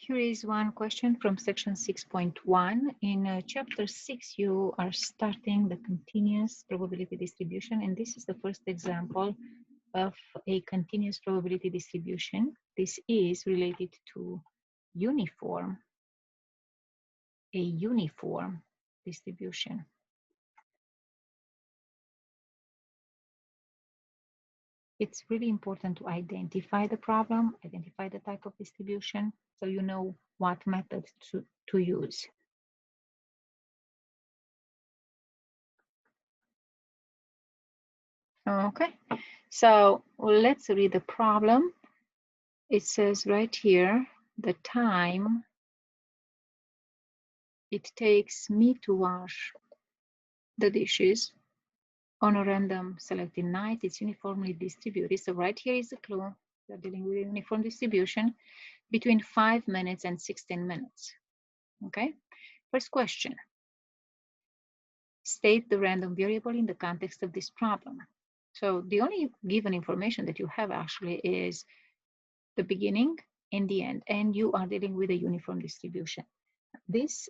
Here is one question from section 6.1. In chapter 6, you are starting the continuous probability distribution, and this is the first example of a continuous probability distribution. This is related to a uniform distribution. It's really important to identify the problem, identify the type of distribution, so you know what method to use. Okay, so let's read the problem. It says right here, the time it takes me to wash the dishes on a random selected night, it's uniformly distributed. So right here is the clue. We're dealing with uniform distribution between 5 minutes and 16 minutes. Okay, first question. State the random variable in the context of this problem. So the only given information that you have actually is the beginning and the end, and you are dealing with a uniform distribution. This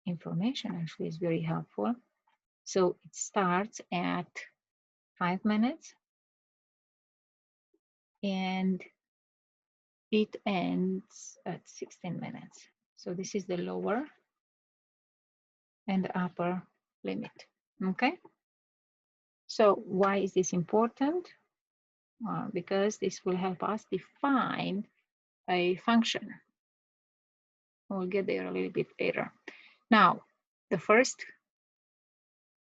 information actually is very helpful. So it starts at 5 minutes and it ends at 16 minutes. So this is the lower and the upper limit. Okay. So why is this important? Because this will help us define a function. We'll get there a little bit later. Now, the first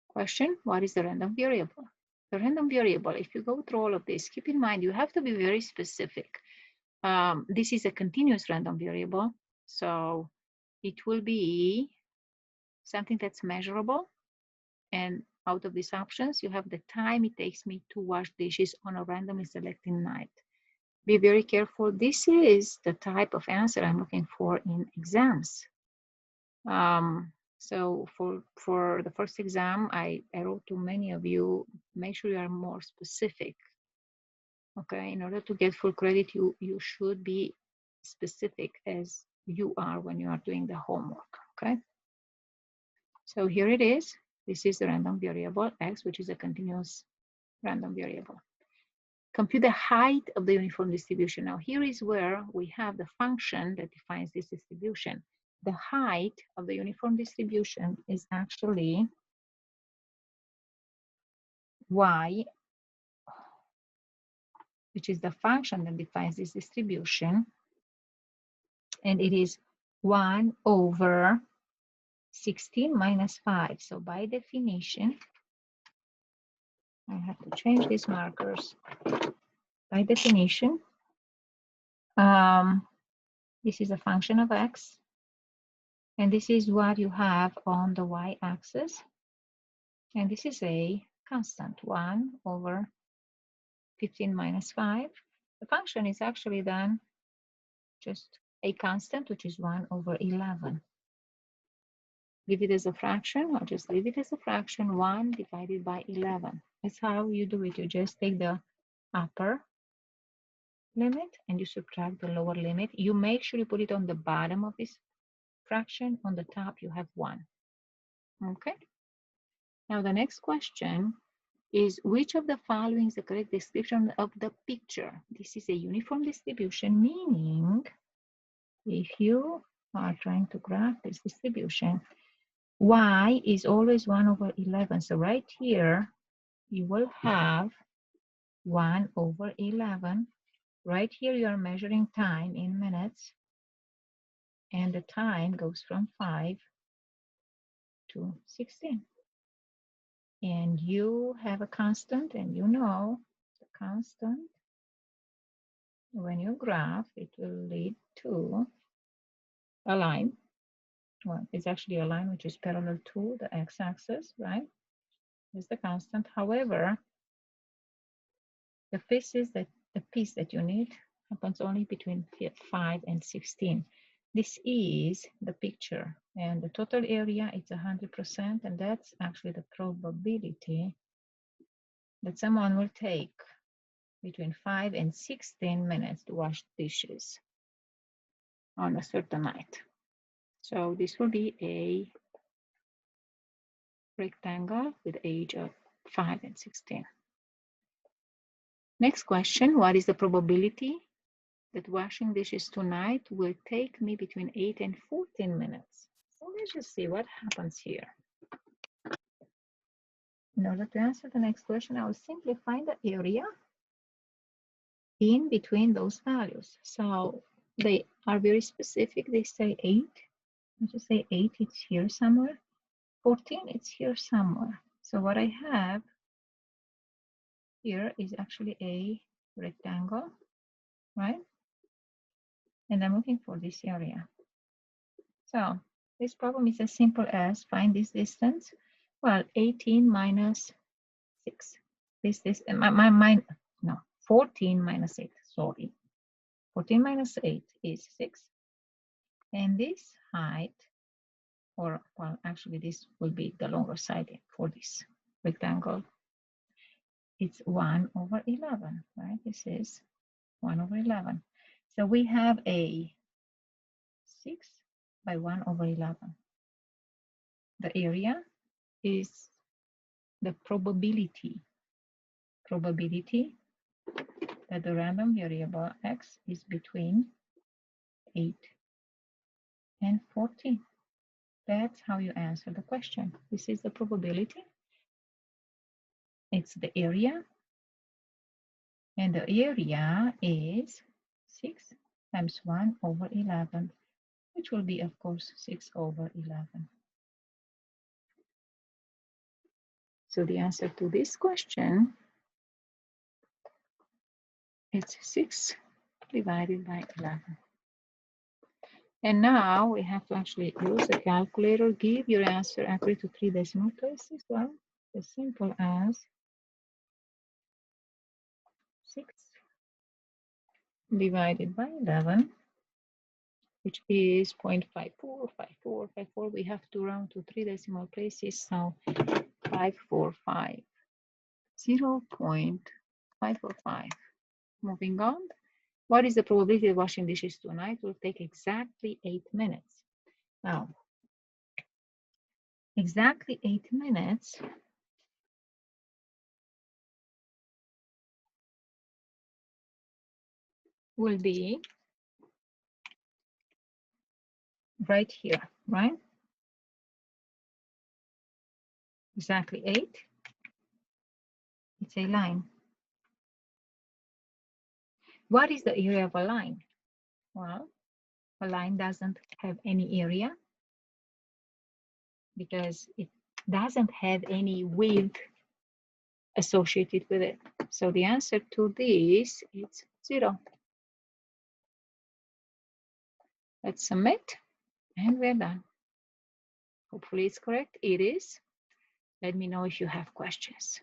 question, what is the random variable? The random variable, if you go through all of this, keep in mind, you have to be very specific. This is a continuous random variable, so it will be something that's measurable. And out of these options, you have the time it takes me to wash dishes on a randomly selected night. Be very careful. This is the type of answer I'm looking for in exams. So for the first exam, I wrote to many of you, make sure you are more specific. Okay, in order to get full credit, you should be specific as you are when you are doing the homework. Okay, so here it is. This is the random variable x, which is a continuous random variable. Compute the height of the uniform distribution. Now here is where we have the function that defines this distribution. The height of the uniform distribution is actually y, which is the function that defines this distribution, and it is 1 over 16 minus 5. So by definition, I have to change these markers. By definition, this is a function of x, and this is what you have on the y-axis, and this is a constant, 1 over 15 minus 5. The function is actually then just a constant, which is 1 over 11. Leave it as a fraction, or just leave it as a fraction, 1 divided by 11. That's how you do it. You just take the upper limit and you subtract the lower limit. You make sure you put it on the bottom of this fraction. On the top, you have 1. Okay. Now, the next question is, which of the following is the correct description of the picture? This is a uniform distribution, meaning if you are trying to graph this distribution, y is always 1 over 11. So right here, you will have 1 over 11. Right here, you are measuring time in minutes, and the time goes from 5 to 16. And you have a constant, and you know the constant, when you graph, it will lead to a line. Well, it's actually a line which is parallel to the x-axis, right? Is the constant. However, the piece that you need happens only between 5 and 16. This is the picture, and the total area is 100%, and that's actually the probability that someone will take between 5 and 16 minutes to wash dishes on a certain night. So this will be a rectangle with age of 5 and 16. Next question, what is the probability that washing dishes tonight will take me between 8 and 14 minutes? So let's just see what happens here. In order to answer the next question, I will simply find the area in between those values. So they are very specific. They say 8. Let's just say 8, it's here somewhere. 14, it's here somewhere. So what I have here is actually a rectangle, right? And I'm looking for this area. So this problem is as simple as find this distance. Well, 18 minus 6. This 14 minus 8, sorry. 14 minus 8 is 6. And this height, or well, actually this will be the longer side for this rectangle. It's 1 over 11, right? This is 1 over 11. So we have a 6 by 1 over 11. The area is the probability that the random variable x is between 8 and 14. That's how you answer the question. This is the probability. It's the area. And the area is 6 times 1 over 11, which will be, of course, 6 over 11. So the answer to this question is 6 divided by 11. And now we have to actually use a calculator. Give your answer accurate to 3 decimal places. Well, as simple as 6 divided by 11, which is 0.545454. We have to round to 3 decimal places, so 545. 0.545. Moving on. What is the probability of washing dishes tonight? Will take exactly 8 minutes. Now, exactly 8 minutes will be right here, right? Exactly 8. It's a line. What is the area of a line? Well, a line doesn't have any area because it doesn't have any width associated with it. So the answer to this is 0. Let's submit, and we're done. Hopefully it's correct. It is. Let me know if you have questions.